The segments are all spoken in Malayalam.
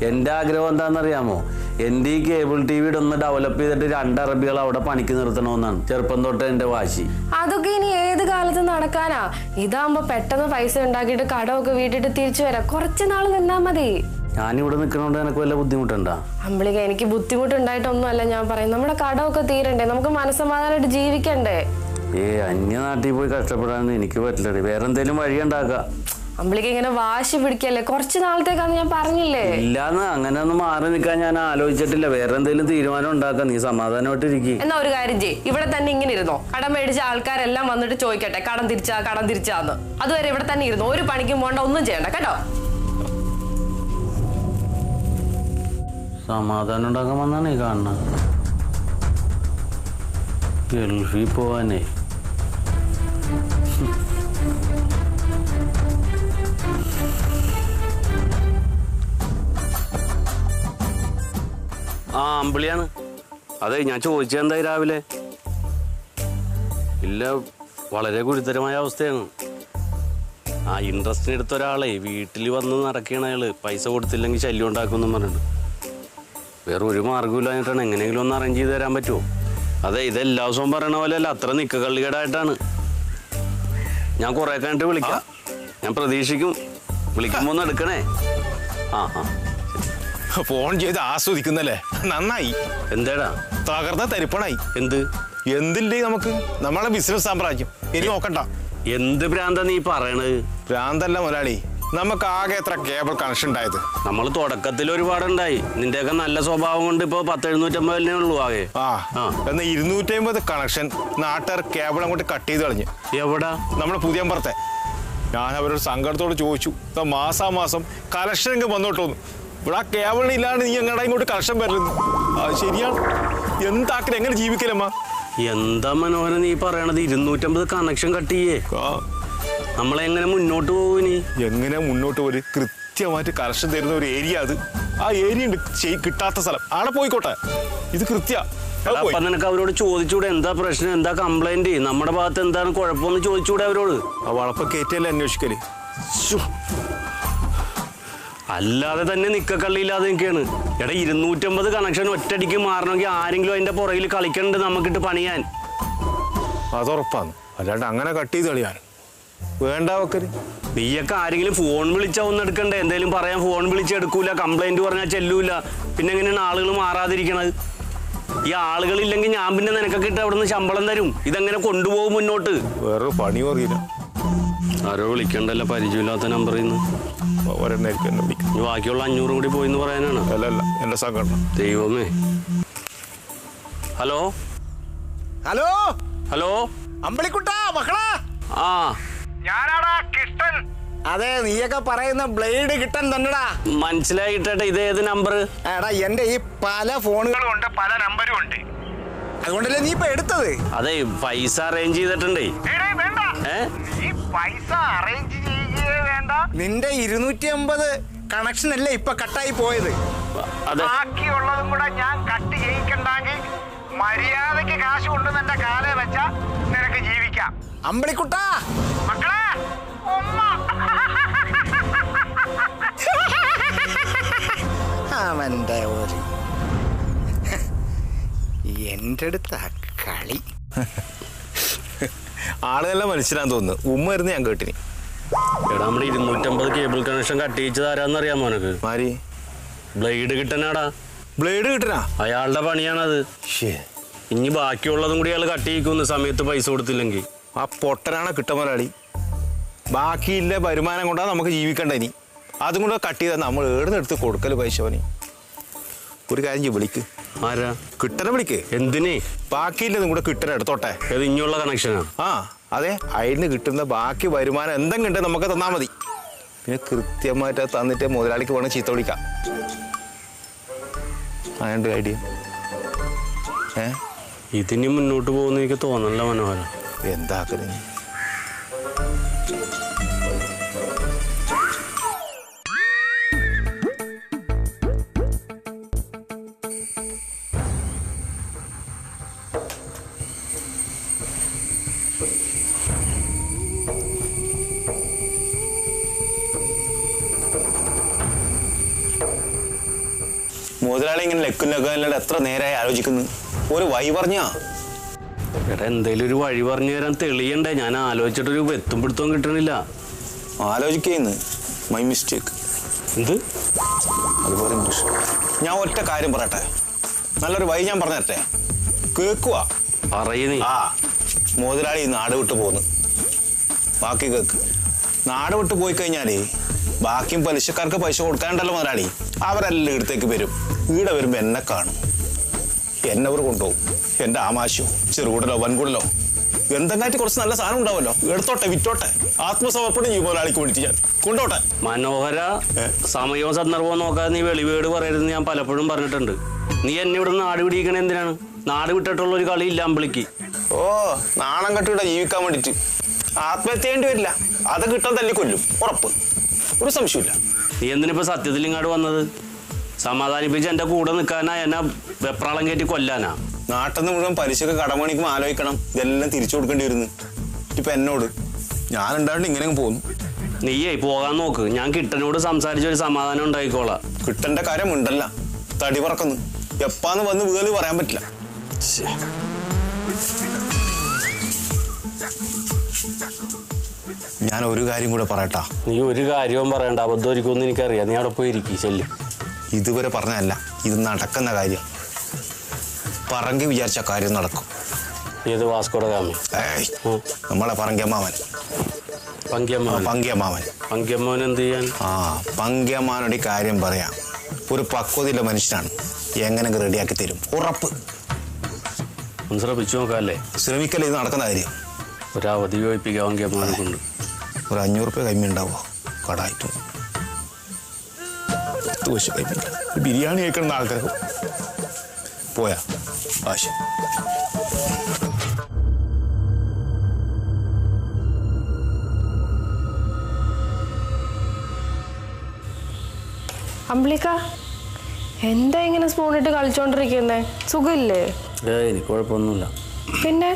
എൻ്റെ ആഗ്രഹം എന്താണെന്നറിയാമോ? എൻ്റെ ഈ കേബിൾ ടി വി ഒന്ന് ഡെവലപ്പ് ചെയ്തിട്ട് 2 അറബികൾ അവിടെ പണിക്ക് നിർത്തണമെന്നാണ് ചെറുപ്പം തൊട്ട് എൻ്റെ വാശി. അതൊക്കെ ഇനി ഏത് കാലത്ത് നടക്കാനാ? ഇതാകുമ്പോ പെട്ടെന്ന് പൈസ ഉണ്ടാക്കിയിട്ട് കടമൊക്കെ വീട്ടിട്ട് തിരിച്ചു വരാം. കുറച്ച് നാൾ നിന്നാ മതി. ഞാനിവിടെ നിൽക്കണോണ്ട് എനിക്ക് വല്ല ബുദ്ധിമുട്ടുണ്ടോ? അമ്പിളിക, എനിക്ക് ബുദ്ധിമുട്ടുണ്ടായിട്ടൊന്നുമല്ല ഞാൻ പറയും. നമ്മുടെ കടമൊക്കെ തീരണ്ടേ? നമുക്ക് മനസ്സമാധാനമായിട്ട് ജീവിക്കണ്ടേ? അന്യനാട്ടിൽ പോയി കഷ്ടപ്പെടാനൊന്നും എനിക്ക് പറ്റില്ല. വേറെ എന്തെങ്കിലും വഴി ഉണ്ടാക്കാം. അമ്പിളിക്ക് ഇങ്ങനെ വാശി പിടിക്കല്ലേ? കുറച്ച് നാളത്തേക്കാന്ന് ഞാൻ പറഞ്ഞില്ലേ. ഇല്ലാന്ന് അങ്ങനെ ഒന്നും മാറി നിൽക്കാൻ ഞാൻ ആലോചിച്ചിട്ടില്ല. വേറെ എന്തെങ്കിലും തീരുമാനം ഉണ്ടാക്കാം. നീ സമാധാനമായിട്ടിരിക്കും. എന്നാ ഒരു കാര്യം ചെയ്യ്, ഇവിടെ തന്നെ ഇങ്ങനെ ഇരുന്നോ. കടം മേടിച്ച ആൾക്കാരെല്ലാം വന്നിട്ട് ചോദിക്കട്ടെ കടം തിരിച്ചാന്ന്. അതുവരെ ഇവിടെ തന്നെ ഇരുന്നു. ഒരു പണിക്കും പോകണ്ട, ഒന്നും ചെയ്യണ്ട കേട്ടോ. സമാധാനം ഉണ്ടാക്കാൻ വന്നാണ് ഈ കാണുന്നത്. ഗൾഫിൽ പോവാനേ. അമ്പിളിയാണ്. അതെ, ഞാൻ ചോദിച്ചെന്തായി രാവിലെ? ഇല്ല, വളരെ ഗുരുതരമായ അവസ്ഥയാണ്. ഇൻട്രസ്റ്റിന് എടുത്ത ഒരാളെ വീട്ടിൽ വന്ന് നടക്കണ അയാള് പൈസ കൊടുത്തില്ലെങ്കിൽ ശല്യം ഉണ്ടാക്കുമെന്നും പറഞ്ഞിട്ട് വേറെ ഒരു മാർഗമില്ലാഞ്ഞിട്ടാണ്. എങ്ങനെയെങ്കിലും ഒന്ന് അറേഞ്ച് ചെയ്ത് തരാൻ പറ്റുമോ? അതെ, ഇതെല്ലാ ദിവസവും പറയണ പോലെ അല്ല, അത്ര നിക്കക്കള്ളികേടായിട്ടാണ്. ഞാൻ കുറെ കഴിഞ്ഞിട്ട് വിളിക്കാം. ഞാൻ പ്രതീക്ഷിക്കും. വിളിക്കുമ്പോ ഒന്ന് എടുക്കണേ. ഫോൺ ചെയ്ത് ആസ്വദിക്കുന്നല്ലേ? നന്നായി. എന്തേടാ? തകർന്ന തരിപ്പണായി. എന്തില്ലേ നമുക്ക്? നമ്മളെ ബിസിനസ് സാമ്രാജ്യം ഇനി നോക്കണ്ട. എന്ത് ഭ്രാന്താ നീ പറയണത്? ഭ്രാന്തല്ല മുതലാളി, നമുക്ക് ആകെ എത്ര കേബിൾ കണക്ഷൻ ഉണ്ടായത്? നമ്മൾ തുടക്കത്തിൽ ഒരുപാടുണ്ടായി. നിന്റെയൊക്കെ നല്ല സ്വഭാവം കൊണ്ട് ഇപ്പൊ 10-750 ഉള്ളൂ ആകെ. എന്നാ 250 കണക്ഷൻ നാട്ടുകാർ കേബിൾ അങ്ങോട്ട് കട്ട് ചെയ്ത് കളഞ്ഞു. എവിടാ? നമ്മുടെ പുതിയമ്പുറത്തെ. ഞാൻ അവരോട് സങ്കടത്തോട് ചോദിച്ചു, മാസാമാസം കലക്ഷൻ എങ്കിൽ വന്നോട്ടോന്ന്. ഇവിടെ ആ കേബിളിന് ഇല്ലാണ്ട് നീ എങ്ങടാ ഇങ്ങോട്ട് കലക്ഷൻ വരലെന്ന്? ശരിയാണ്. എന്താക്കില്ല, എങ്ങനെ ജീവിക്കലമ്മ? എന്താ മനോഹരൻ നീ പറയണത്? 250 കണക്ഷൻ കട്ട് ചെയ്യേ? നമ്മളെങ്ങനെ മുന്നോട്ട് പോകും? ഇനി എങ്ങനെ മുന്നോട്ട് പോലും? കൃത്യമായിട്ട് കലക്ഷൻ തരുന്ന ഒരു ഏരിയ അത്. ആ ഏരിയ ഉണ്ട് കിട്ടാത്ത സ്ഥലം. അവിടെ പോയിക്കോട്ടെ. ഇത് അപ്പൊ നിനക്ക് അവരോട് ചോദിച്ചൂടെ എന്താ പ്രശ്നം, എന്താ കംപ്ലൈന്റ്, നമ്മുടെ ഭാഗത്ത് എന്താണ് കുഴപ്പമെന്ന് ചോദിച്ചൂടെ അവരോട്? ആ വളപ്പ കയറ്റിയല്ലേ അന്വേഷിക്കല്. അല്ലാതെ തന്നെ നിക്കക്കള്ളിയില്ലാതെ നിൽക്കുകയാണ്. 250 കണക്ഷൻ ഒറ്റയടിക്ക് മാറണമെങ്കിൽ ആരെങ്കിലും അതിന്റെ പുറകിൽ കളിക്കണ്ട് നമുക്കിട്ട് പണിയാൻ. അതുറപ്പാണ്. അല്ലാണ്ട് അങ്ങനെ കട്ട് ചെയ്ത് കളിയാൻ വേണ്ട വെക്കല്. നീയൊക്കെ ആരെങ്കിലും ഫോൺ വിളിച്ചാൽ ഒന്ന് എടുക്കണ്ടേ? എന്തെങ്കിലും പറയാൻ ഫോൺ വിളിച്ചെടുക്കൂല, കംപ്ലൈന്റ് പറഞ്ഞാൽ ചെല്ലൂല. പിന്നെ എങ്ങനെയാണ് ആളുകൾ മാറാതിരിക്കണത്? ഈ ആളുകളില്ലെങ്കിൽ ഞാൻ പിന്നെ നിനക്കൊക്കെ ഇട്ട് അവിടെ നിന്ന് ശമ്പളം തരും. ഇതെങ്ങനെ കൊണ്ടുപോകും മുന്നോട്ട്? വേറൊരു പണി അറിയില്ല. ആരോ വിളിക്കണ്ടല്ലോ, പരിചയമില്ലാത്ത നമ്പറിൽ നിന്ന്. ബാക്കിയുള്ള 500 കൂടി പോയിന്ന് പറയാനാണ്? അല്ലല്ല, എന്റെ സംഘടന. ദൈവമേ. ഹലോ ഹലോ ഹലോ അമ്പളിക്കുട്ടാ, മക്കളാ. ഞാനാടാ കിട്ടൻ. അതെ, നീയൊക്കെ പറയുന്ന ബ്ലേഡ് കിട്ടൻ തന്നെടാ. മനസ്സിലായിട്ടെ. ഇത് ഏത് നമ്പർ? എടാ, എന്റെ ഈ പല ഫോണുകളും ഉണ്ട്, പല നമ്പരും ഉണ്ട്. അതുകൊണ്ടല്ലേ നീ ഇപ്പൊ എടുത്തത്? അതെ, പൈസ അറേഞ്ച് ചെയ്തിട്ടുണ്ടേ. വേണ്ട, ഈ പൈസ അറേഞ്ച് ചെയ്യുകയേ വേണ്ട. നിന്റെ 250 കണക്ഷൻ അല്ലേ ഇപ്പൊ കട്ടായി പോയത്? ബാക്കിയുള്ളതും കൂടെ ഞാൻ കട്ട് ചെയ്യിക്കണ്ടെങ്കിൽ മര്യാദക്ക് കാശ് കൊണ്ടുവന്ന് എന്റെ കാലേ വെച്ചാ നിനക്ക് ജീവിക്കാം. അമ്പളിക്കുട്ടാ, മക്കളെ, അവന്റെ ഒരു എന്റെ അടുത്ത കളി. ആളുകളെല്ലാം മനസ്സിലാന്ന് തോന്നുന്നു. ഉമ്മ വരുന്ന ഞാൻ കേട്ടിനി. എടാ, നമ്മുടെ 250 കേബിൾ കണക്ഷൻ കട്ട് ചെയ്യിച്ചത് ആരാന്നറിയാമോ നിനക്ക്? മാരി ബ്ലേഡ് കിട്ടനാടാ. ബ്ലേഡ് കിട്ടനാ? അയാളുടെ പണിയാണത്. ഇനി ബാക്കിയുള്ളതും കൂടി അയാൾ കട്ട് ചെയ്യിക്കുന്ന സമയത്ത് പൈസ കൊടുത്തില്ലെങ്കിൽ. ആ പൊട്ടനാണ് കിട്ട മുതലാളി. ബാക്കിയില്ല വരുമാനം കൊണ്ടാ നമുക്ക് ജീവിക്കണ്ട. ഇനി അതും കൂടെ കട്ട് ചെയ്താൽ നമ്മൾ ഏടുന്നെടുത്ത് കൊടുക്കല് പൈസവന്. ഒരു കാര്യം ചെയ്യും, വിളിക്ക്. ആരാ? കിട്ടനെ വിളിക്ക്. എന്തിന്? ബാക്കിയില്ലതും കൂടെ കിട്ടനെ എടുത്തോട്ടെ. അത് ഇനിയുള്ള കണക്ഷനാ? അതെ, അതിന് കിട്ടുന്ന ബാക്കി വരുമാനം എന്തെങ്കിലും ഉണ്ട് നമുക്ക് തന്നാൽ മതി. പിന്നെ കൃത്യമായിട്ട് തന്നിട്ട് മുതലാളിക്ക് വേണം ചീത്ത വിളിക്കാം. അങ്ങനെ ഐഡിയ. ഇതിനി മുന്നോട്ട് പോകുന്ന എനിക്ക് തോന്നല്ല മനോഹരം. എന്താക്കുന്നത്? മുതലാളി ഇങ്ങനെ ലെക്കില്ലാതെ എത്ര നേരമായി ആലോചിക്കുന്നു. ഒരു വഴി പറഞ്ഞാ എടാ എന്തേലും ഒരു വഴി പറഞ്ഞു തരാൻ തെളിയണ്ടേ? ഞാൻ ആലോചിച്ചിട്ടൊരു വെത്തും പിടുത്തവും കിട്ടണില്ല. ആലോചിക്കുന്നു. My mistake. എന്ത്? അതുപോലെ ഞാൻ ഒറ്റ കാര്യം പറയട്ടെ, നല്ലൊരു വഴി ഞാൻ പറഞ്ഞു തരട്ടെ, കേക്കുവാ? പറയുന്നേ. ആ, മുതലാളി നാട് വിട്ട് പോന്ന്. ബാക്കി കേക്ക്. നാട് വിട്ട് പോയി കഴിഞ്ഞാലേ ബാക്കിയും പലിശക്കാർക്ക് പൈസ കൊടുക്കാനുണ്ടല്ലോ മുതലാളി. അവരെല്ലാം ഇടത്തേക്ക് വരും. ഈടെ വരുമ്പോ എന്നെ കാണും, എന്നെ അവർ കൊണ്ടുപോകും. എന്റെ ആമാശോ ചെറുകൂടലോ വൻകൂടലോ എന്തെങ്കിലും കുറച്ച് നല്ല സാധനം ഉണ്ടാവല്ലോ, എടുത്തോട്ടെ, വിറ്റോട്ടെ, ആത്മസമർപ്പണം ചെയ്യും മുതലാളിക്ക് വേണ്ടിട്ട് ഞാൻ കൊണ്ടോട്ടെ. മനോഹര, സമയവും സന്ദർഭവും നോക്കാതെ നീ വെളിവേട് പറയരുതെന്ന് ഞാൻ പലപ്പോഴും പറഞ്ഞിട്ടുണ്ട്. നീ എന്നെ ഇവിടെ നാട് പിടിക്കണ എന്തിനാണ്? നാട് വിട്ടിട്ടുള്ള ഒരു കളി ഇല്ല അമ്പിളിക്ക്. ഓ, നാണം കെട്ടിവിടെ ജീവിക്കാൻ വേണ്ടിട്ട് ആത്മഹത്യ ചെയ്യേണ്ടി വരില്ല. അത് കിട്ടാൻ തല്ലിക്കൊല്ലും, ഉറപ്പ്, ഒരു സംശയമില്ല. നീ എന്തിനിപ്പോ സത്യത്തിൽ ഇങ്ങോട്ട് വന്നത്? സമാധാനിപ്പിച്ച് എന്റെ കൂടെ നിൽക്കാനാ, എന്നെ വെപ്രാളം കയറ്റി കൊല്ലാനാ? നാട്ടിൽ നിന്ന് മുഴുവൻ പലിശക്ക് കടമണിക്കുമ്പോൾ ആലോചിക്കണം, ഇതെല്ലാം തിരിച്ചു കൊടുക്കേണ്ടി വരുന്നു. ഇപ്പൊ എന്നോട് ഞാൻ ഉണ്ടാണ്ട് ഇങ്ങനെ പോകുന്നു. നീയേ പോകാൻ നോക്ക്. ഞാൻ കിട്ടനോട് സംസാരിച്ചൊരു സമാധാനം ഉണ്ടായിക്കോളാം. കിട്ടേണ്ട കാര്യം ഉണ്ടല്ല, തടി പറക്കുന്നു. എപ്പാന്ന് വന്ന് വീല് പറയാൻ പറ്റില്ല. ഞാൻ ഒരു കാര്യം കൂടെ പറയട്ടാ. നീ ഒരു കാര്യവും പറയണ്ട, അബദ്ധമായിരിക്കുമെന്ന് എനിക്കറിയാം. നീ അവിടെ പോയി ഇരിക്കും. ശല്യം ഇതുവരെ പറഞ്ഞതല്ല, ഇത് നടക്കുന്ന കാര്യം. പറങ്കി വിചാരിച്ച കാര്യം നടക്കും. ഏത് വാസ്കോഡ ഗാമ? നമ്മളെ പറങ്കിയമ്മാവൻ. പങ്കിയമ്മാവൻ. പങ്കിയമ്മാവൻ എന്ത് ചെയ്യാൻ? പങ്കിയമ്മാവനോട് ഈ കാര്യം പറയാം. ഒരു പക്വതയുള്ള മനുഷ്യനാണ്, എങ്ങനെയൊക്കെ റെഡിയാക്കി തരും, ഉറപ്പ്. ഒന്ന് ശ്രമിച്ചു നോക്കാല്ലേ? ശ്രമിക്കല്ലേ, ഇത് നടക്കുന്ന കാര്യം. ഒരു അവധി ചോദിപ്പിക്കാം പങ്കിയമ്മാവനെ കൊണ്ട്. ഒരു 500 രൂപ കൈമ ഉണ്ടാവോ? കടായിട്ട് ബിരിയാണി കഴിക്കണം ആൾക്കാർക്ക്. പോയാ ആശ. അമ്പിളിക്ക, എന്താ ഇങ്ങനെ സ്പൂണിട്ട് കളിച്ചോണ്ടിരിക്കുന്നേ? സുഖമില്ലേ? എനിക്ക് കുഴപ്പമൊന്നുമില്ല. പിന്നെ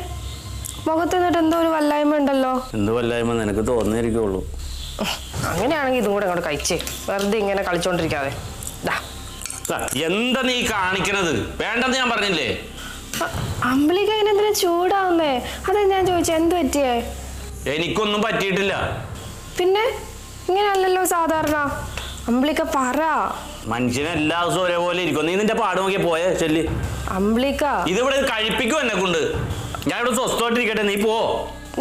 മുഖത്ത് നിന്നിട്ട് എന്തോ ഒരു വല്ലായ്മ ഉണ്ടല്ലോ. എന്ത് വല്ലായ്മ? നിനക്ക് തോന്നിയിരിക്കുള്ളൂ. അങ്ങനെയാണെങ്കിൽ ഇതും കൂടെ അങ്ങോട്ട് കഴിച്ചേ, വെറുതെ ഇങ്ങനെ കളിച്ചോണ്ടിരിക്കാതെ. എന്താ നീ കാണിക്കണത്? വേണ്ടെന്ന് ഞാൻ പറഞ്ഞില്ലേ? അമ്പിളിക്ക അതിനെന്തിനാ ചൂടാവുന്നേ? അതാ ഞാൻ ചോദിച്ചേ, എന്ത് പറ്റിയേ? എനിക്കൊന്നും പറ്റിയിട്ടില്ല. പിന്നെ ഇങ്ങനെയല്ലല്ലോ സാധാരണ. അമ്പിളിക്ക പറ. മനുഷ്യനെ എല്ലാ ദിവസവും ഒരേപോലെ ഇരിക്കും. നീ നിന്റെ പാട് നോക്കിയാ പോയേ ചെല്ലി. അമ്പിളിക്ക, ഇതിവിടെ കഴിപ്പിക്കും എന്നെ കൊണ്ട്. ഞാൻ ഇവിടെ സ്വസ്ഥമായിട്ടിരിക്കട്ടെ, നീ പോ.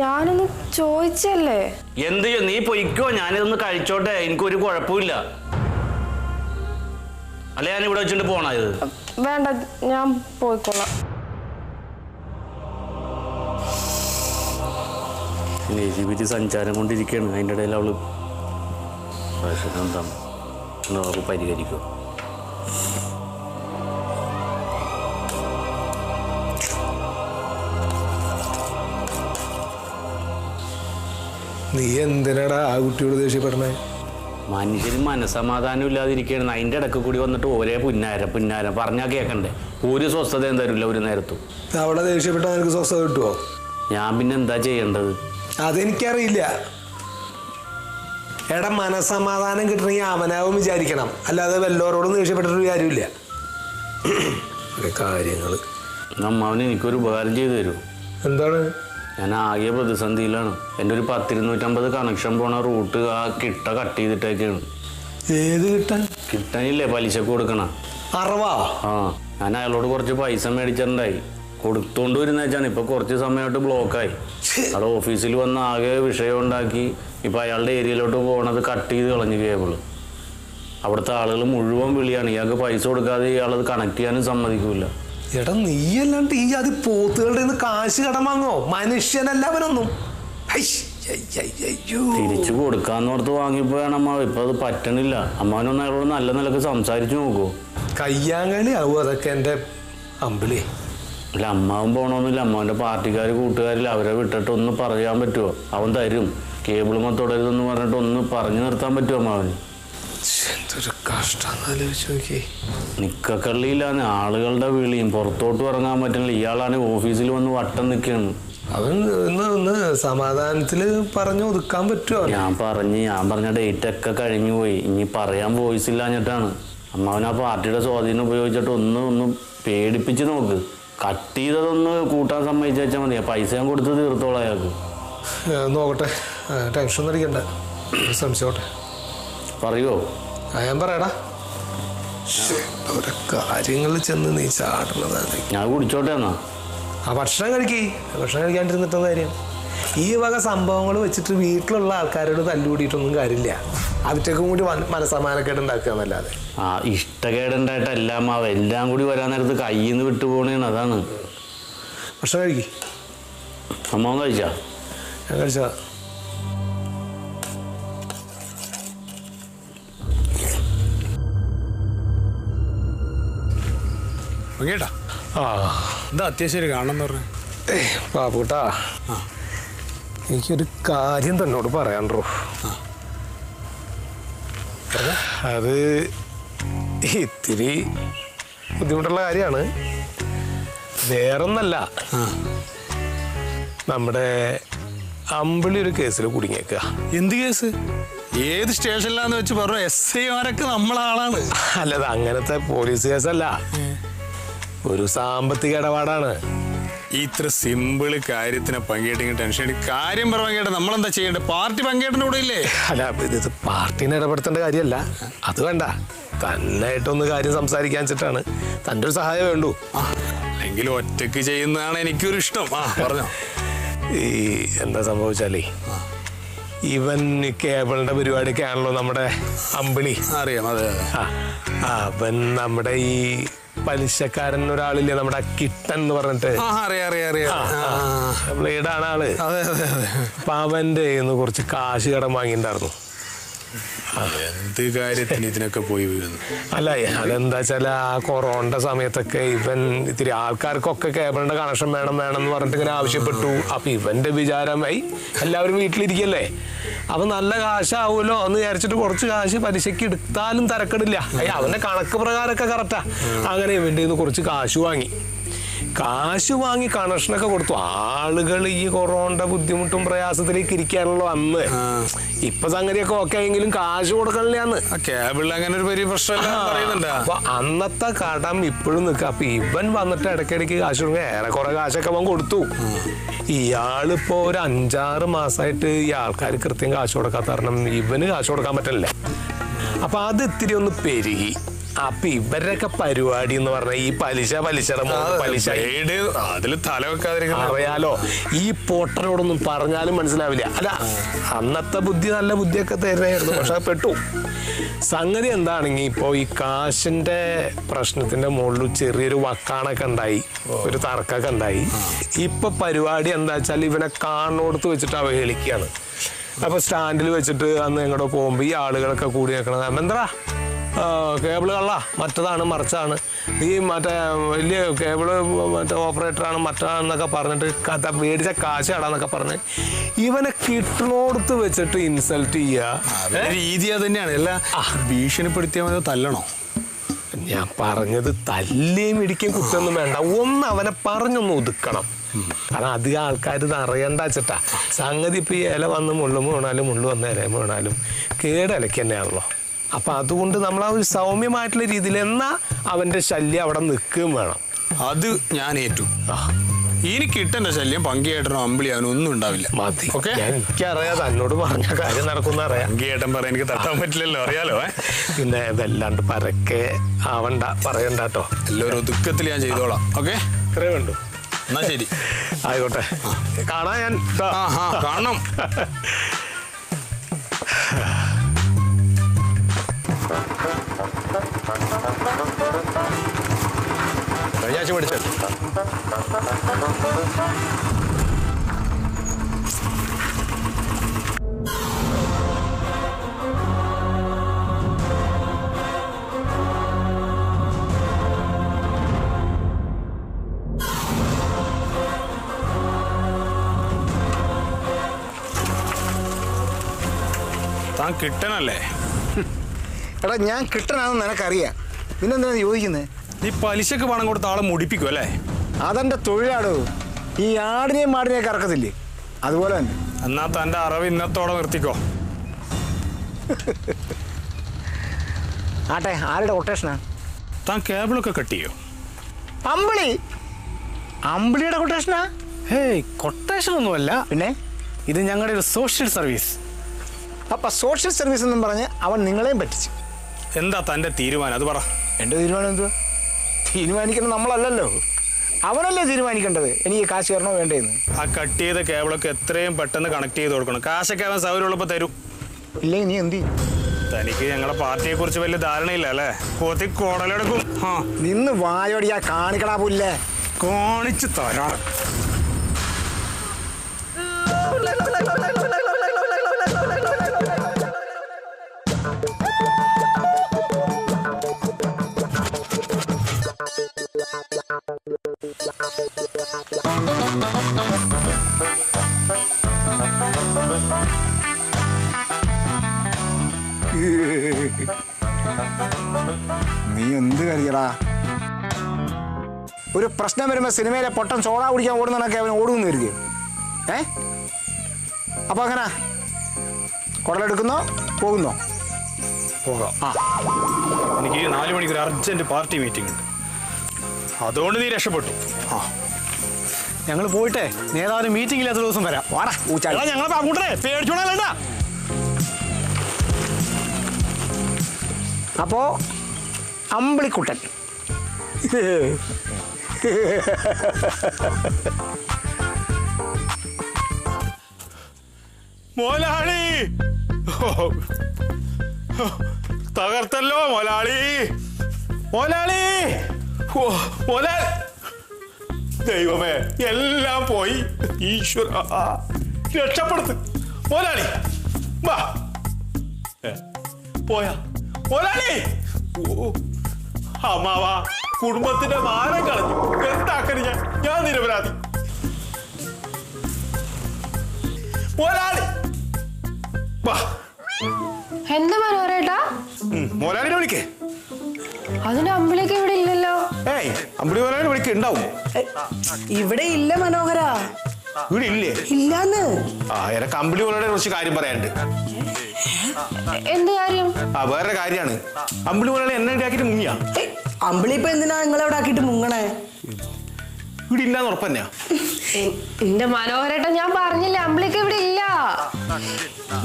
ഞാനൊന്ന് ചോദിച്ചല്ലേ. എന്ത് ചെയ്യും? നീ പൊയ്ക്കോ, ഞാനിതൊന്ന് കഴിച്ചോട്ടെ, എനിക്കൊരു കുഴപ്പമില്ല. അല്ലെ ഞാൻ ഇവിടെ വെച്ചിട്ട് പോണ? ഇത് വേണ്ട, ഞാൻ പോയിക്കോളാം. നെജിബിറ്റി സഞ്ചാരം കൊണ്ടിരിക്കുകയാണ്. അതിൻ്റെ ഇടയിൽ അവള് പ്രശ്നം എന്താണ് അവർക്ക് പരിഹരിക്കും. നീ എന്തിനാടാ ആ കുട്ടിയോട് ദേഷ്യപ്പെടണേ? മനുഷ്യന് മനസ്സമാധാനം ഇല്ലാതിരിക്കുകയാണ്. അതിൻ്റെ ഇടയ്ക്ക് കൂടി വന്നിട്ട് ഒരേ പുന്നാരം പറഞ്ഞാൽ കേൾക്കണ്ടേ? ഒരു സ്വസ്ഥതയും തരില്ല ഒരു നേരത്തും. അവിടെ ദേഷ്യപ്പെട്ടാൽ നിനക്ക് സ്വസ്ഥത കിട്ടുമോ? ഞാൻ പിന്നെ എന്താ ചെയ്യേണ്ടത്? അതെനിക്കറിയില്ല. എടാ, മനസ്സമാധാനം കിട്ടണമെങ്കിൽ അവനാവും വിചാരിക്കണം, അല്ലാതെ വല്ലവരോടും ദേഷ്യപ്പെട്ടിട്ടൊരു കാര്യമില്ല. കാര്യങ്ങള് അമ്മാവന് എനിക്കൊരു ഉപകാരം ചെയ്തു തരൂ. എന്താണ്? ഞാൻ ആകെ പ്രതിസന്ധിയിലാണ്. എൻ്റെ ഒരു 10-250 കണക്ഷൻ പോണ റൂട്ട് ആ കിട്ട കട്ട് ചെയ്തിട്ടൊക്കെയാണ്. ഏത് കിട്ടാൻ? കിട്ടാനില്ലേ പലിശക്ക് കൊടുക്കണ? അറവാ? ഞാൻ അയാളോട് കുറച്ച് പൈസ മേടിച്ചിട്ടുണ്ടായി, കൊടുത്തോണ്ട് വരുന്ന വെച്ചാണ്. ഇപ്പൊ കുറച്ച് സമയമായിട്ട് ബ്ലോക്കായി. അവിടെ ഓഫീസിൽ വന്ന് ആകെ വിഷയം ഉണ്ടാക്കി. ഇപ്പൊ അയാളുടെ ഏരിയയിലോട്ട് പോകണത് കട്ട് ചെയ്ത് കളഞ്ഞു കേബിള്. അവിടുത്തെ ആളുകൾ മുഴുവൻ വിളിയാണ്. ഇയാൾക്ക് പൈസ കൊടുക്കാതെ ഇയാളത് കണക്ട് ചെയ്യാനും സമ്മതിക്കൂല. എടാ, നീയല്ലാണ്ട് ഈ അത് പോത്തുകളുടെ കാശ് കടം വാങ്ങോ? മനുഷ്യനല്ലവനൊന്നും. തിരിച്ചു കൊടുക്കാന്നോർത്ത് വാങ്ങിപ്പോയാണ് അമ്മാവ്. ഇപ്പൊ അത് പറ്റണില്ല. അമ്മാവനൊന്ന് അയാളോട് നല്ല നിലക്ക് സംസാരിച്ചു നോക്കൂ. കയ്യാങ്കളി ആവും അതൊക്കെ എൻ്റെ അമ്പിളി. അല്ല, അമ്മാവൻ പോകണമെന്നില്ല. അമ്മാവൻ്റെ പാർട്ടിക്കാർ കൂട്ടുകാരിൽ അവരെ വിട്ടിട്ട് ഒന്ന് പറയാൻ പറ്റുമോ? അവൻ തരും. കേബിളുമ തുടരുതെന്ന് പറഞ്ഞിട്ട് ഒന്ന് പറഞ്ഞു നിർത്താൻ പറ്റുമോ അമ്മാവന്? എന്തൊരു കഷ്ടം നോക്കി. നിക്കക്കള്ളിയിലാണ് ആളുകളുടെ വിളിയും. പുറത്തോട്ട് ഇറങ്ങാൻ പറ്റില്ല. ഇയാളാണ് ഓഫീസിൽ വന്ന് വട്ടം നിൽക്കുകയാണ്. അവൻ ഒന്ന് സമാധാനത്തില് പറഞ്ഞു ഒതുക്കാൻ പറ്റുമോ? ഞാൻ പറഞ്ഞ ഡേറ്റ് ഒക്കെ കഴിഞ്ഞു പോയി. ഇനി പറയാൻ വോയിസ് ഇല്ലാഞ്ഞിട്ടാണ്. അമ്മാവൻ ആ പാർട്ടിയുടെ സ്വാധീനം ഉപയോഗിച്ചിട്ട് ഒന്ന് പേടിപ്പിച്ച് നോക്ക്. കട്ട് ചെയ്തതൊന്ന് കൂട്ടാൻ സമ്മതിച്ചു വെച്ചാൽ മതി. പൈസ ഞാൻ കൊടുത്ത് തീർത്തോളാം അയാൾക്ക്. നോക്കട്ടെ, ടെൻഷൻ ഒന്നും അടിക്കണ്ട, സംശയോട്ടെ. പറയുമോ? ഞാൻ പറയടാ. ഓരോ കാര്യങ്ങളിൽ ചെന്ന് നീ ചാടുന്നതാണ്. ഞാൻ കുടിച്ചോട്ടെ എന്നാ. ഭക്ഷണം കഴിക്കാണ്ടിരുന്നിട്ടുള്ള കാര്യം. ഈ വക സംഭവങ്ങൾ വെച്ചിട്ട് വീട്ടിലുള്ള ആൾക്കാരോട് തല്ലുകൂടിയിട്ടൊന്നും കാര്യമില്ല. അവറ്റേക്കും കൂടി മനസ്സമാനക്കേട് ഉണ്ടാക്കുക എന്നല്ലാതെ. ഇഷ്ടക്കേടുണ്ടായിട്ടല്ല അമ്മാവ്, എല്ലാം കൂടി വരാൻ നേരത്ത് കയ്യിൽ നിന്ന് വിട്ടുപോകണേണ്. അതാണ്. ഭക്ഷണം കഴിക്കി. അമ്മാവൻ കഴിച്ചാ? ഞാൻ കഴിച്ചാ. കേട്ടാ എന്താ അത്യാവശ്യം കാണണം പറഞ്ഞു? പാപ്പൂട്ടാ, എനിക്കൊരു കാര്യം തന്നോട് പറയാണ്ടോ. അത് ഇത്തിരി ബുദ്ധിമുട്ടുള്ള കാര്യമാണ്. വേറൊന്നല്ല, നമ്മുടെ അമ്പിളി ഒരു കേസിൽ കുടുങ്ങിയേക്കുക. എന്ത് കേസ്? ഏത് സ്റ്റേഷനിലാന്ന് വെച്ച് പറഞ്ഞു? SI-മാരൊക്കെ നമ്മളാളാണ്. അല്ലത് അങ്ങനത്തെ പോലീസ് കേസല്ല, ഒരു സാമ്പത്തിക ഇടപാടാണ്. ഇത്ര സിമ്പിള് കാര്യത്തിനെ പങ്കേട്ടിങ്ങനെ ടെൻഷൻ കാര്യം പങ്കേട്ട നമ്മളെന്താ ചെയ്യേണ്ടത്? പാർട്ടി പങ്കേട്ടൻ്റെ കൂടെ ഇല്ലേ? അല്ല, ഇത് പാർട്ടീനെ ഇടപെടുത്തേണ്ട കാര്യമല്ല. അത് വേണ്ട, തന്നായിട്ടൊന്ന് കാര്യം സംസാരിക്കാൻ വെച്ചിട്ടാണ്. തൻ്റെ ഒരു സഹായം വേണ്ടു. എങ്കിലും ഒറ്റക്ക് ചെയ്യുന്നതാണ് എനിക്കൊരു ഇഷ്ടം. പറഞ്ഞോ. ഈ എന്താ സംഭവിച്ചാലേ, ഇവൻ കേബിളിന്റെ പരിപാടിയൊക്കെയാണല്ലോ നമ്മുടെ അമ്പിളി. അറിയാം. അതെ. അവൻ നമ്മുടെ ഈ പലിശക്കാരൻ ഒരാളില്ലേ, നമ്മുടെ കിട്ടൻ എന്ന് പറഞ്ഞിട്ട്. ബ്ലേഡാണ് ആള്. അപ്പൊ അവന്റെ കുറച്ച് കാശ് കടം വാങ്ങിണ്ടായിരുന്നു. എന്ത് കാര്യത്തിന് ഇതിനൊക്കെ പോയി വീഴുന്നു? അല്ല, അതെന്താ വെച്ചാൽ ആ കൊറോണയുടെ സമയത്തൊക്കെ ഇവൻ ഇത്തിരി ആൾക്കാർക്കൊക്കെ കേബിളിന്റെ കണക്ഷൻ വേണം എന്ന് പറഞ്ഞിട്ട് ഇങ്ങനെ ആവശ്യപ്പെട്ടു. അപ്പൊ ഇവന്റെ വിചാരമായി എല്ലാവരും വീട്ടിലിരിക്കല്ലേ, അപ്പൊ നല്ല കാശാവുമല്ലോ എന്ന് വിചാരിച്ചിട്ട് കുറച്ച് കാശ് പലിശക്ക് എടുത്താലും തരക്കെടില്ല. അവന്റെ കണക്ക് പ്രകാരമൊക്കെ കറക്റ്റാ. അങ്ങനെ ഇവന്റെ കുറച്ച് കാശ് വാങ്ങി കണക്ഷനൊക്കെ കൊടുത്തു. ആളുകൾ ഈ കൊറോണയുടെ ബുദ്ധിമുട്ടും പ്രയാസത്തിലേക്ക് ഇരിക്കാനുള്ള അന്ന്. ഇപ്പൊ സംഗതിയൊക്കെ ഓക്കെ എങ്കിലും കാശ് കൊടുക്കണില്ലാന്ന്. കേബിൾ അങ്ങനെ ഒരു വലിയ പ്രശ്നം. അപ്പൊ അന്നത്തെ കടം ഇപ്പോഴും നിൽക്കുക. അപ്പൊ ഇവൻ വന്നിട്ട് ഇടയ്ക്കിടയ്ക്ക് കാശ് കൊടുക്കുക. ഏറെക്കുറെ കാശൊക്കെ അവൻ കൊടുത്തു. ഇയാളിപ്പോ ഒരു 5-6 മാസമായിട്ട് ഈ ആൾക്കാർ കൃത്യം കാശ് കൊടുക്കാത്ത കാരണം ഇവന് കാശ് കൊടുക്കാൻ പറ്റില്ല. അപ്പൊ അത് ഇത്തിരി ഒന്ന് പെരുകി. അപ്പൊ ഇവരുടെയൊക്കെ പരിപാടി എന്ന് പറഞ്ഞാൽ ഈ പലിശ അതിൽ തല വെക്കാതിരിക്കണം. അറിയാലോ, ഈ പോട്ടനോടൊന്നും പറഞ്ഞാലും മനസ്സിലാവില്ല. അല്ല, അന്നത്തെ ബുദ്ധി നല്ല ബുദ്ധിയൊക്കെ തരുന്നായിരുന്നു, പക്ഷെ പെട്ടു. സംഗതി എന്താണെങ്കിൽ ഇപ്പോ ഈ കാശിന്റെ പ്രശ്നത്തിന്റെ മുകളിൽ ചെറിയൊരു വക്കാണൊക്കെ ഉണ്ടായി, ഒരു തർക്കമൊക്കെ ഉണ്ടായി. ഇപ്പൊ പരിപാടി എന്താ വെച്ചാൽ ഇവനെ കാണോടത്ത് വെച്ചിട്ട് അവഹേളിക്കുകയാണ്. അപ്പൊ സ്റ്റാൻഡിൽ വെച്ചിട്ട് അന്ന് എങ്ങോട്ടോ പോകുമ്പോ ഈ ആളുകളൊക്കെ കൂടി നിൽക്കണം. എന്താ കേബിള് കള്ള, മറ്റതാണ് മറിച്ചാണ്, ഈ മറ്റേ വലിയ കേബിള് മറ്റേ ഓപ്പറേറ്ററാണ് മറ്റാണെന്നൊക്കെ പറഞ്ഞിട്ട് കഥ മേടിച്ച കാശ് കടാന്നൊക്കെ പറഞ്ഞ് ഇവനെ കിട്ടണോടത്ത് വെച്ചിട്ട് ഇൻസൾട്ട് ചെയ്യുക. രീതി അത് തന്നെയാണ്. എല്ലാ ഭീഷണിപ്പെടുത്തിയാൽ തല്ലണോ? ഞാൻ പറഞ്ഞത് തല്ലിയും ഇടിക്കുകയും കുറ്റൊന്നും വേണ്ട. ഒന്ന് അവനെ പറഞ്ഞൊന്ന് ഒതുക്കണം. കാരണം അധികം ആൾക്കാർ ഇത് അറിയണ്ട വെച്ചിട്ടാ. സംഗതി ഇപ്പൊ ഈ ഇല വന്ന് മുള്ളു വന്ന് ഇല വീണാലും കേടലയ്ക്ക് തന്നെയാണല്ലോ. അപ്പൊ അതുകൊണ്ട് നമ്മൾ ആ ഒരു സൗമ്യമായിട്ടുള്ള രീതിയിൽ എന്നാ അവന്റെ ശല്യം അവിടെ നിൽക്കുകയും വേണം. അത് ഞാൻ ഏറ്റു. ഇനി കിട്ടേണ്ട ശല്യം പങ്കിയേട്ടനോ അമ്പിളിയാനോ ഒന്നും ഉണ്ടാവില്ല. മതി. എനിക്കറിയാം, തന്നോട് പറഞ്ഞ കാര്യം നടക്കുന്ന അറിയാം. പങ്കിയേട്ടൻ പറയാൻ എനിക്ക് തട്ടാൻ പറ്റില്ലല്ലോ, അറിയാലോ. പിന്നെ വല്ലാണ്ട് പരക്കെ ആവണ്ട, പറയണ്ടാട്ടോ. എല്ലാവരും ഒതുക്കത്തിൽ ഞാൻ ചെയ്തോളാം. ഓക്കെ, ഇത്രേ വേണ്ടു. എന്നാ ശരി, ആയിക്കോട്ടെ. കാണാൻ ഞാൻ കാണണം. കഴിഞ്ഞാഴ്ച പഠിച്ചത് താൻ കിട്ടനല്ലേ? എടാ, ഞാൻ കിട്ടനാണെന്ന് നിനക്കറിയാം, പിന്നെന്തിനാ ചോദിക്കുന്നത്? നീ പലിശക്ക് പണം കൊടുത്ത ആളെ മുടിപ്പിക്കും അല്ലേ? അതെന്റെ തൊഴിലാടോ. ഈ ആടിനെയും മാടിനെയൊക്കെ ഇറക്കത്തില്ലേ, അതുപോലെ തന്നെ. എന്നാ തൻ്റെ അറിവ് ഇന്നത്തോടെ നിർത്തിക്കോ. ആട്ടെ, ആരുടെ കൊട്ടേഷനാ? താൻ കേബിളൊക്കെ കട്ട് ചെയ്യോ? അമ്പിളി. അമ്പിളിയുടെ കൊട്ടേഷനാ? ഹേയ്, കൊട്ടേഷൻ ഒന്നുമല്ല. പിന്നെ ഇത് ഞങ്ങളുടെ ഒരു സോഷ്യൽ സർവീസ്. അപ്പൊ സോഷ്യൽ സർവീസ് എന്നും പറഞ്ഞ് അവൻ നിങ്ങളെയും പറ്റിച്ചു. എന്താ തൻ്റെ തീരുമാനം? അത് പറ. എൻ്റെ തീരുമാനം എന്തുവാ? തീരുമാനിക്കുന്നത് നമ്മളല്ലല്ലോ, അവനല്ലേ തീരുമാനിക്കേണ്ടത് എനിക്ക് കാശ് തരണോ വേണ്ടേന്ന്. ആ കട്ട് ചെയ്ത കേബിളൊക്കെ എത്രയും പെട്ടെന്ന് കണക്ട് ചെയ്ത് കൊടുക്കണം. കാശൊക്കെ അവൻ സൗകര്യമുള്ളപ്പോൾ തരും. ഇല്ലെങ്കിൽ നീ എന്ത് ചെയ്യും? തനിക്ക് ഞങ്ങളുടെ പാർട്ടിയെ കുറിച്ച് വലിയ ധാരണയില്ല അല്ലേ? കോത്തി കോടലെടുക്കും. ആ, നിന്ന് വായോടിയാ കാണിക്കടാ പുല്ലേ. കാണിച്ചു തരാം. നീ എന്ത് കരുതിയടാ? ഒരു പ്രശ്നം വരുമ്പോ സിനിമയിലെ പൊട്ടൻ സോഡ കുടിക്കാൻ ഓടുന്നതൊക്കെ അവൻ ഓടുന്നു കരുതി. അപ്പൊ അങ്ങനെ കുടലെടുക്കുന്നോ പോകുന്നോ? പോകാം. എനിക്ക് 4 മണിക്ക് ഒരു അർജന്റ് പാർട്ടി മീറ്റിംഗ് ഉണ്ട്, അതുകൊണ്ട് നീ രക്ഷപ്പെട്ടു. ആ, ഞങ്ങൾ പോയിട്ടേ നേതാവിന് മീറ്റിംഗ് ഇല്ലാത്ത ദിവസം വരാം. വാടാ ഊച്ചാ. ഞങ്ങളെ കൂട്ടരെ പേടിച്ചോണല്ല. അപ്പോ അമ്പിളിക്കുട്ടൻ മോലാളി തകർത്തല്ലോ മോലാളി. മോലാളി, മോലാളി, ദൈവമേ എല്ലാം പോയി. ഈശ്വര രക്ഷപ്പെടുത്ത് മോലാളി. വാ. പോയാ മോലാളി? ഓ അമ്മാവാ, കുടുംബത്തിന്റെ മാനം കളഞ്ഞു. എന്താക്കണ ഞാൻ നിരപരാധി. മോലാളി വാ. എന്താ മനോഹരേട്ടാ? മോലാളിനെ വിളിക്കേ. അതിന് അമ്പിളിയൊക്കെ ഇവിടെ ഇല്ലല്ലോ. ഏയ്, അമ്പിളി മോലാളിനെ വിളിക്കേ. ഉണ്ടാവും. ഇവിടെ ഇല്ല മനോഹര. ഇവിടെ ഇല്ലേ? ഇല്ലാന്ന്. ആ, എനക്ക് അമ്പിളി മോലാളിനെ കുറച്ച് കാര്യം പറയാനുണ്ട്. എന്ത് കാര്യം? ആ, വേറെ കാര്യമാണ്. അമ്പിളി മോലാളി എന്നെ ഉണ്ടാക്കിയിട്ട് മുങ്ങിയാ. അമ്പിളി ഇപ്പൊ എന്തിനാ നിങ്ങളെവിടെ ആക്കിയിട്ട് മുങ്ങണേ? ഇവിടെ ഇല്ലാന്ന് ഉറപ്പന്നെയാ? എന്റെ മനോഹരേട്ട, ഞാൻ പറഞ്ഞില്ലേ അമ്പിളിയൊക്കെ ഇവിടെ ഇല്ല.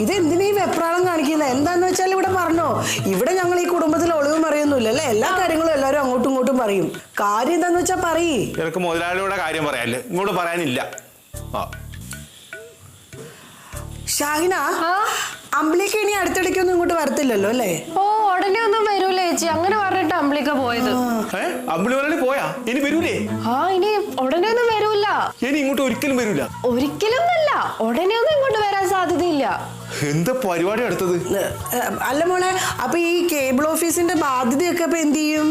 ഇതെന്തിനാ ഈ വെപ്രാളം കാണിക്കുന്നത്? എന്താന്ന് വെച്ചാൽ ഇവിടെ പറഞ്ഞോ, ഇവിടെ ഞങ്ങൾ ഈ കുടുംബത്തിൽ ഒളിവും അറിയൊന്നുമില്ല അല്ലേ? എല്ലാ കാര്യങ്ങളും എല്ലാവരും അങ്ങോട്ടും ഇങ്ങോട്ടും പറയും. കാര്യം എന്താന്ന് വെച്ചാ പറയ്. എനക്ക് മുതലാളിയുടെ കാര്യം പറയാനില്ല, ഇങ്ങോട്ട് പറയാനില്ല. ആ, ഷാഹിന, അമ്പിളിക്ക് ഇനി അടുത്തിടയ്ക്കൊന്നും ഇങ്ങോട്ട് വരത്തില്ലല്ലോ അല്ലേ? ഓ, ഉടനെ ഒന്നും വരൂലേ ചേച്ചി, അങ്ങനെ പറഞ്ഞിട്ട് അമ്പിളിക്ക പോയത്. അമ്പിളി മോലാളി പോയാ? ഇനി വരൂലേ? ആ, ഇനി ഉടനെ ഒന്നും വരൂല. ഇനി ഇങ്ങോട്ട് ഒരിക്കലും വരൂല. ഒരിക്കലും അല്ല, ഉടനെ ഒന്നും ഇങ്ങോട്ട് വരാൻ സാധ്യതയില്ല. എന്താ പരിപാടി അടുത്തത്? അല്ല മോളെ, അപ്പൊ ഈ കേബിൾ ഓഫീസിന്റെ ബാധ്യതയൊക്കെ ഇപ്പൊ എന്ത് ചെയ്യും?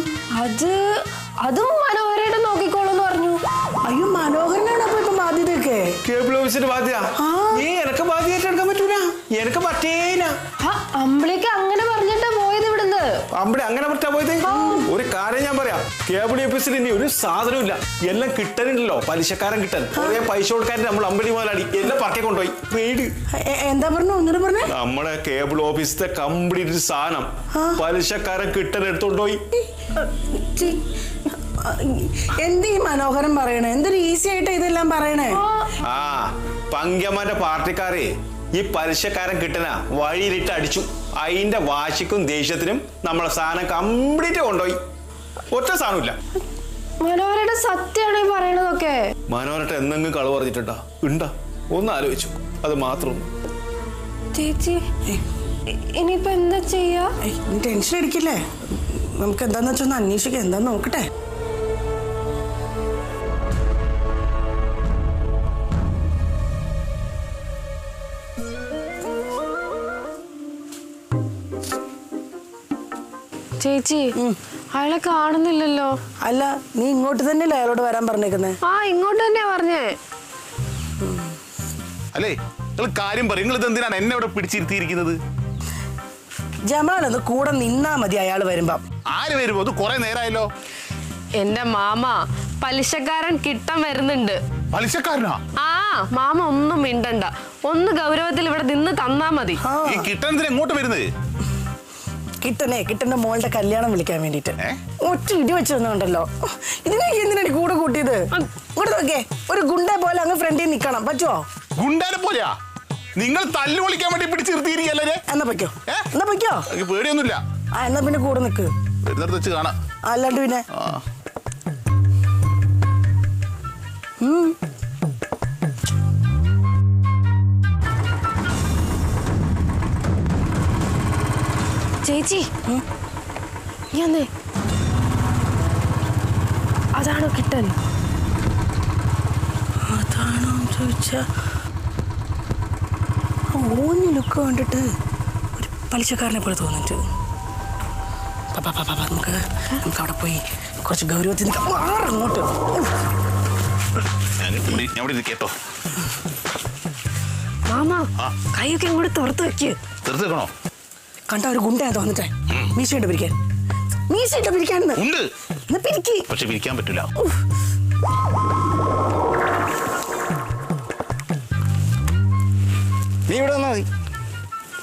അതും മനോഹരേട്ടൻ നോക്കിക്കോളൂന്ന് പറഞ്ഞു. അയ്യോ, മനോഹരനാണ് അപ്പൊ ഇപ്പൊ ബാധ്യതയൊക്കെ. കേബിൾ ഓഫീസിന്റെ ബാധ്യത എനക്ക് ബാധ്യത എടുക്കാൻ പറ്റൂല. എനക്ക് പറ്റേന. അമ്പിളിക്ക് അങ്ങനെ പറഞ്ഞിട്ടാ പോയത് ഇവിടുന്ന്. അമ്പിളി അങ്ങനെ പറ്റാ പോയത്? ഒരു കാര്യം ഞാൻ പറയാം, കേബിൾ ഓഫീസിൽ ഇനി ഒരു സാധനവും ഇല്ല. എല്ലാം കിട്ടാനുണ്ടല്ലോ, പലിശക്കാരൻ കിട്ടാൻ. കുറെ പൈസ കൊടുക്കാൻ നമ്മൾ അമ്പിളി മുതലാളി എല്ലാം പറക്കെ കൊണ്ടുപോയി. റെയ്ഡ്. എന്താ പറഞ്ഞു? ഒന്നിനും പറഞ്ഞേ. നമ്മളെ കേബിൾ ഓഫീസിലെ കംപ്ലീറ്റ് സാധനം പലിശക്കാരൻ കിട്ടാൻ എടുത്തോണ്ടുപോയി. എന്തീ മനോഹരൻ പറയണേ? എന്തൊരു ഈസി ആയിട്ട് ഇതെല്ലാം പറയണേ. ആ, പങ്കമ്മന്റെ പാർട്ടിക്കാരെ ഈ പലിശക്കാരൻ കിട്ടന വഴിയിലിട്ട് അടിച്ചു. അതിന്റെ വാശിക്കും ദേഷ്യത്തിനും നമ്മളെ സാധനം കംപ്ലീറ്റ് കൊണ്ടുപോയി. ഒറ്റ സാധനമില്ല. മനോഹരയുടെ സത്യമാണ് ഈ പറയണതൊക്കെ. മനോഹരട്ട് എന്തെങ്കിലും കളവ് പറഞ്ഞിട്ടുണ്ടാ? ഉണ്ടാ? ഒന്ന് ആലോചിച്ചു, അത് മാത്രം. ചേച്ചി, ഇനിയിപ്പോ എന്താ ചെയ്യാ? ടെൻഷൻ അടിക്കില്ലേ? നമുക്ക് എന്താന്ന് വെച്ചാൽ ഒന്ന് അന്വേഷിക്കാം. എന്താന്ന് നോക്കട്ടെ. ചേച്ചി, അയാളെ കാണുന്നില്ലല്ലോ. അല്ല, നീ ഇങ്ങോട്ട് തന്നെയല്ലേ അയാളോട് വരാൻ പറഞ്ഞേക്കുന്നേ? ആ, ഇങ്ങോട്ട് തന്നെയാ പറഞ്ഞേ. അല്ലേ, നിങ്ങൾ കാര്യം പറയും. നിങ്ങൾ ഇതെന്തിനാണ് എന്നെ ഇവിടെ പിടിച്ചിരുത്തിയിരിക്കുന്നത്? ജമാലൊന്ന് കൂടെ നിന്നാ മതി അയാൾ വരുമ്പം. ആര് വരുമ്പോ? അത് കുറെ നേരമായല്ലോ. എന്റെ മാമ പലിശക്കാരൻ കിട്ടാൻ വരുന്നുണ്ട്. പലിശക്കാരനാ? ആ, മാമ ഒന്നും മിണ്ടണ്ട, ഒന്ന് ഗൗരവത്തിൽ ഇവിടെ നിന്ന് തന്നാ മതി. ഈ കിട്ടണത്തിന് എങ്ങോട്ട് വരുന്നത്? കിട്ടന്റെ മോളുടെ കല്യാണം വിളിക്കാൻ വേണ്ടിട്ട് ഒറ്റ ഇടി വെച്ചിരുന്നുണ്ടല്ലോ. ഇതിനൊക്കെ എന്തിനാണ് കൂടെ കൂട്ടിയത്? ഇങ്ങോട്ട് നോക്കേ, ഒരു ഗുണ്ടെ പോലെ അങ്ങ് ഫ്രണ്ടിൽ നിക്കണം. പറ്റുമോ? ഗുണ്ടാനെ പോലെയാ നിങ്ങൾ തല്ലു വിളിക്കാൻ വേണ്ടി പിടിച്ച് നിർത്തിയിരിക്കല്ലേ? എന്നാ പൊയ്ക്കോ, എന്നാ പൊയ്ക്കോ. പേടിയൊന്നുമില്ല. എന്നാ പിന്നെ കൂടെ നിക്ക്. വരുന്നിടത്ത് വെച്ച് കാണാം. അല്ലാണ്ട് പിന്നെ ചേച്ചി ഞാനേ അതാണോ കിട്ടൻ? അതാണോ ചോദിച്ചാ ഓഞ്ഞു ലുക്ക് കണ്ടിട്ട് ഒരു പലിശക്കാരനെ പോലെ തോന്നിട്ട്. നമുക്ക് അവിടെ പോയി കുറച്ച് ഗൗരവത്തിൽ നിൽക്കാം. മാറങ്ങോട്ട്. കേട്ടോ മാമ കൈയൊക്കെ ഇങ്ങോട്ട് തുറത്ത് വെക്ക്. തീർത്തിക്കണോ? കണ്ട ഒരു ഗുണ്ടയാ തോന്നിട്ടെ. മീശയിട്ട് പിരിക്കാൻ, മീശയിട്ട് പിരിക്കാണെന്ന് ഉണ്ട്. പിരിക്ക്. പക്ഷെ പിരിക്കാൻ പറ്റില്ല. നീ ഇവിടെ വന്നാൽ മതി,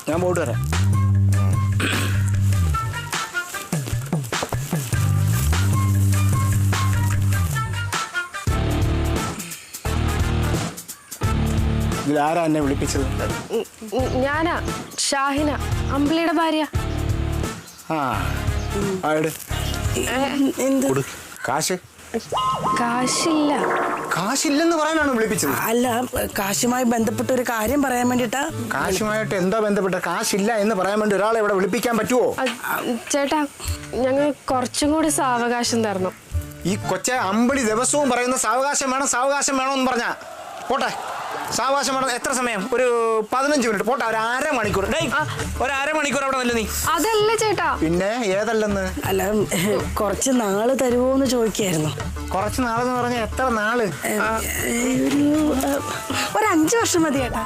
ഞാൻ പോയിട്ട് വരാം. ഇതിലാരാ എന്നെ വിളിപ്പിച്ചത്? ഞാനാ ഷാഹിന, അമ്പിളിയുടെ ഭാര്യ. ആ ആട് എന്ത് കാശ്? കാശില്ല. കാശില്ലെന്ന് പറയാനാണ് വിളിപ്പിച്ചത്? അല്ല, കാശുമായി ബന്ധപ്പെട്ട ഒരു കാര്യം പറയാൻ വേണ്ടിട്ടാ. കാശുമായിട്ട് എന്താ ബന്ധപ്പെട്ട? കാശില്ല എന്ന് പറയാൻ വേണ്ടി ഒരാളെ ഇവിടെ വിളിപ്പിക്കാൻ പറ്റുമോ? ചേട്ടാ, ഞങ്ങൾ കുറച്ചും കൂടി സാവകാശം തരണം. ഈ കൊച്ച അമ്പിളി ദിവസവും പറയുന്ന സാവകാശം വേണം, സാവകാശം വേണമെന്ന് പറഞ്ഞാ പോട്ടെ. സാവകാശം വേണം. എത്ര സമയം? ഒരു 15 മിനിറ്റ് പോട്ടെ. ഒരു അരമണിക്കൂർ. ഒരു അരമണിക്കൂർ അവിടെ വല്ല നീ. അതല്ല ചേട്ടാ. പിന്നെ ഏതല്ലെന്ന്? അല്ല, കുറച്ച് നാള് തരുമോന്ന് ചോദിക്കായിരുന്നു. കുറച്ച് നാളെന്ന് പറഞ്ഞാൽ എത്ര നാള്? ഒരു 5 വർഷം മതി ചേട്ടാ.